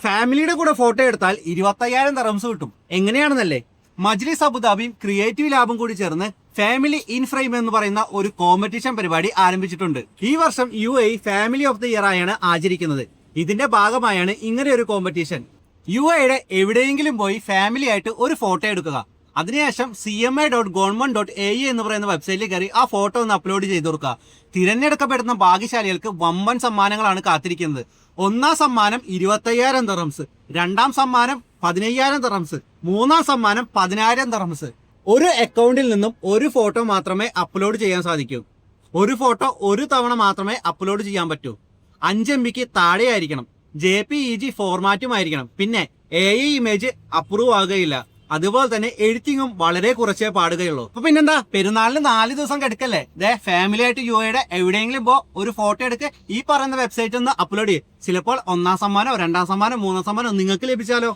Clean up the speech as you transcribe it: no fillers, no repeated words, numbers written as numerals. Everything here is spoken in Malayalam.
ഫാമിലിയുടെ കൂടെ ഫോട്ടോ എടുത്താൽ 25,000 ദിർഹംസ് കിട്ടും. എങ്ങനെയാണെന്നല്ലേ? മജ്ലിസ് അബുദാബിയും ക്രിയേറ്റീവ് ലാബും കൂടി ചേർന്ന് ഫാമിലി ഇൻ ഫ്രെയിം എന്ന് പറയുന്ന ഒരു കോമ്പറ്റീഷൻ പരിപാടി ആരംഭിച്ചിട്ടുണ്ട്. ഈ വർഷം UAE family of the year ആയാണ് ആചരിക്കുന്നത്. ഇതിന്റെ ഭാഗമായാണ് ഇങ്ങനെ ഒരു കോമ്പറ്റീഷൻ. UAEയുടെ എവിടെയെങ്കിലും പോയി ഫാമിലി ആയിട്ട് ഒരു ഫോട്ടോ എടുക്കുക. അതിനുശേഷം cma.government.ae എന്ന് പറയുന്ന വെബ്സൈറ്റിൽ കയറി ആ ഫോട്ടോ ഒന്ന് അപ്ലോഡ് ചെയ്ത് കൊടുക്കുക. തിരഞ്ഞെടുക്കപ്പെടുന്ന ഭാഗ്യശാലികൾക്ക് വമ്പൻ സമ്മാനങ്ങളാണ് കാത്തിരിക്കുന്നത്. ഒന്നാം സമ്മാനം 25,000 ദിർഹംസ്, രണ്ടാം സമ്മാനം 15,000 ദിർഹംസ്, മൂന്നാം സമ്മാനം 10,000 ദിർഹംസ്. ഒരു അക്കൗണ്ടിൽ നിന്നും ഒരു ഫോട്ടോ മാത്രമേ അപ്ലോഡ് ചെയ്യാൻ സാധിക്കൂ. ഒരു ഫോട്ടോ ഒരു തവണ മാത്രമേ അപ്ലോഡ് ചെയ്യാൻ പറ്റൂ. 5 MB താഴെയായിരിക്കണം. JPEG ഫോർമാറ്റുമായിരിക്കണം. പിന്നെ AI ഇമേജ് അപ്രൂവ് ആകുകയില്ല. അതുപോലെ തന്നെ എഡിറ്റിങ്ങും വളരെ കുറച്ചേ പാടുകയുള്ളൂ. അപ്പൊ പിന്നെന്താ, പെരുന്നാളിന് 4 ദിവസം കിടക്കല്ലേ? ഫാമിലി ആയിട്ട് UAEയുടെ എവിടെയെങ്കിലും പോ, ഒരു ഫോട്ടോ എടുക്ക്, ഈ പറയുന്ന വെബ്സൈറ്റിൽ നിന്ന് അപ്ലോഡ് ചെയ്യും. ചിലപ്പോൾ ഒന്നാം സമ്മാനോ രണ്ടാം സമ്മാനോ മൂന്നാം സമ്മാനോ നിങ്ങൾക്ക് ലഭിച്ചാലോ?